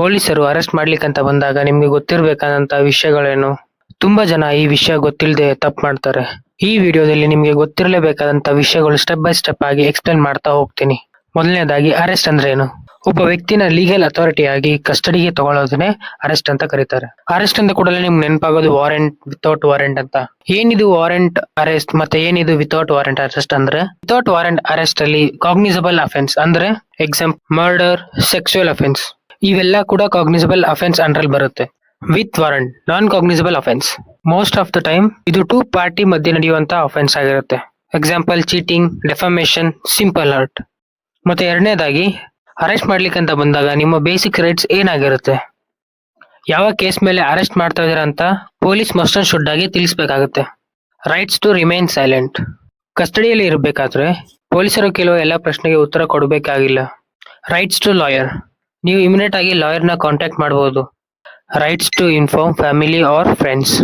ಪೊಲೀಸರು ಅರೆಸ್ಟ್ ಮಾಡ್ಲಿಕ್ಕಂತ ಬಂದಾಗ ನಿಮ್ಗೆ ಗೊತ್ತಿರ್ಬೇಕಾದಂತ ವಿಷಯಗಳೇನು? ತುಂಬಾ ಜನ ಈ ವಿಷಯ ಗೊತ್ತಿಲ್ಲದೆ ತಪ್ಪು ಮಾಡ್ತಾರೆ. ಈ ವಿಡಿಯೋದಲ್ಲಿ ನಿಮ್ಗೆ ಗೊತ್ತಿರಲೇಬೇಕಾದಂತ ವಿಷಯಗಳು ಸ್ಟೆಪ್ ಬೈ ಸ್ಟೆಪ್ ಆಗಿ ಎಕ್ಸ್ಪ್ಲೇನ್ ಮಾಡ್ತಾ ಹೋಗ್ತೀನಿ. ಮೊದಲನೇದಾಗಿ ಅರೆಸ್ಟ್ ಅಂದ್ರೆ ಏನು? ಒಬ್ಬ ವ್ಯಕ್ತಿನ ಲೀಗಲ್ ಅಥಾರಿಟಿ ಆಗಿ ಕಸ್ಟಡಿಗೆ ತಗೊಳ್ಳೋದನ್ನೇ ಅರೆಸ್ಟ್ ಅಂತ ಕರೀತಾರೆ. ಅರೆಸ್ಟ್ ಅಂತ ಕೂಡಲೇ ನಿಮ್ಗೆ ನೆನಪಾಗೋದು ವಾರೆಂಟ್, ವಿತೌಟ್ ವಾರೆಂಟ್ ಅಂತ. ಏನಿದು ವಾರೆಂಟ್ ಅರೆಸ್ಟ್ ಮತ್ತೆ ಏನಿದು ವಿತೌಟ್ ವಾರೆಂಟ್ ಅರೆಸ್ಟ್ ಅಂದ್ರೆ, ವಿತೌಟ್ ವಾರೆಂಟ್ ಅರೆಸ್ಟ್ ಅಲ್ಲಿ ಕಾಗ್ನಿಸಬಲ್ ಅಫೆನ್ಸ್ ಅಂದ್ರೆ ಎಕ್ಸಾಂಪಲ್ ಮರ್ಡರ್, ಸೆಕ್ಸುವಲ್ ಅಫೆನ್ಸ್ ಇವೆಲ್ಲ ಕೂಡ ಕಾಗ್ನಿಸಬಲ್ ಅಫೆನ್ಸ್ ಅಂಡರ್ ಬರುತ್ತೆ. With warrant non cognisable offence. Most of the time ಇದು ಟೂ ಪಾರ್ಟಿ ಮಧ್ಯೆ ನಡೆಯುವಂತ ಅಫೆನ್ಸ್ ಆಗಿರುತ್ತೆ. Example cheating, defamation, simple hurt. ಮತ್ತೆ ಎರಡನೇದಾಗಿ ಅರೆಸ್ಟ್ ಮಾಡ್ಲಿಕ್ಕಂತ ಬಂದಾಗ ನಿಮ್ಮ ಬೇಸಿಕ್ ರೈಟ್ಸ್ ಏನಾಗಿರುತ್ತೆ, ಯಾವ ಕೇಸ್ ಮೇಲೆ ಅರೆಸ್ಟ್ ಮಾಡ್ತಾ ಇದೀರಾ ಅಂತ ಪೊಲೀಸ್ ಮಸ್ಟ್ ಅಂಡ್ ಶುಡ್ ಆಗಿ ತಿಳಿಸ್ಬೇಕಾಗುತ್ತೆ. Rights to remain silent. ಕಸ್ಟಡಿಯಲ್ಲಿ ಇರಬೇಕಾದ್ರೆ ಪೊಲೀಸರು ಕೆಲವು ಎಲ್ಲ ಪ್ರಶ್ನೆಗೆ ಉತ್ತರ ಕೊಡಬೇಕಾಗಿಲ್ಲ. Rights to lawyer. ನೀವು ಇಮಿಡಿಯೇಟ್ ಆಗಿ ಲಾಯರ್ ನ ಕಾಂಟ್ಯಾಕ್ಟ್ ಮಾಡಬಹುದು. Rights to inform family or friends.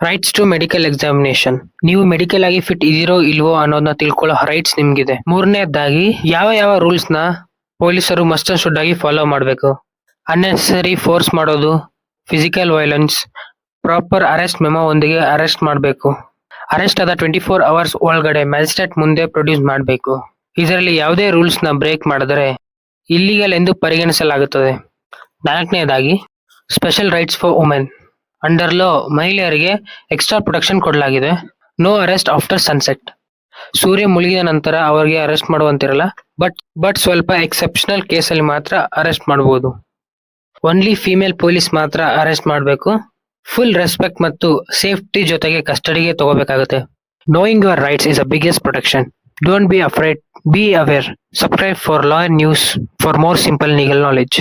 Rights to medical examination. ನೀವು ಮೆಡಿಕಲ್ ಆಗಿ ಫಿಟ್ ಇದೀರೋ ಇಲ್ವೋ ಅನ್ನೋದನ್ನ ತಿಳ್ಕೊಳ್ಳೋ ರೈಟ್ಸ್ ನಿಮ್ಗಿದೆ. ಮೂರನೇದಾಗಿ ಯಾವ ಯಾವ ರೂಲ್ಸ್ ನ ಪೊಲೀಸರು ಮಸ್ಟ್ ಅಂಡ್ ಶುಡ್ ಆಗಿ ಫಾಲೋ ಮಾಡಬೇಕು. ಅನ್ನೆಸರಿ ಫೋರ್ಸ್ ಮಾಡೋದು, physical violence, proper arrest memo ಒಂದಿಗೆ ಅರೆಸ್ಟ್ ಮಾಡಬೇಕು. ಅರೆಸ್ಟ್ ಆದ 24 ಅವರ್ಸ್ ಒಳಗಡೆ ಮ್ಯಾಜಿಸ್ಟ್ರೇಟ್ ಮುಂದೆ ಪ್ರೊಡ್ಯೂಸ್ ಮಾಡಬೇಕು. ಇದರಲ್ಲಿ ಯಾವುದೇ ರೂಲ್ಸ್ ನ ಬ್ರೇಕ್ ಮಾಡಿದರೆ ಇಲ್ಲಿಗಲ್ ಎಂದು ಪರಿಗಣಿಸಲಾಗುತ್ತದೆ. ನಾಲ್ಕನೇದಾಗಿ special rights for women. Under law ಮಹಿಳೆಯರಿಗೆ ಎಕ್ಸ್ಟ್ರಾ ಪ್ರೊಟೆಕ್ಷನ್ ಕೊಡಲಾಗಿದೆ. No arrest after sunset. ಸೂರ್ಯ ಮುಳುಗಿದ ನಂತರ ಅವರಿಗೆ ಅರೆಸ್ಟ್ ಮಾಡುವಂತಿರಲ್ಲ, ಬಟ್ ಸ್ವಲ್ಪ ಎಕ್ಸೆಪ್ಷನಲ್ ಕೇಸಲ್ಲಿ ಮಾತ್ರ ಅರೆಸ್ಟ್ ಮಾಡಬಹುದು. ಓನ್ಲಿ ಫಿಮೇಲ್ ಪೊಲೀಸ್ ಮಾತ್ರ ಅರೆಸ್ಟ್ ಮಾಡಬೇಕು. ಫುಲ್ ರೆಸ್ಪೆಕ್ಟ್ ಮತ್ತು ಸೇಫ್ಟಿ ಜೊತೆಗೆ ಕಸ್ಟಡಿಗೆ ತಗೋಬೇಕಾಗುತ್ತೆ. Knowing your rights is a biggest protection. Don't be afraid, be aware. Subscribe for law news for more simple legal knowledge.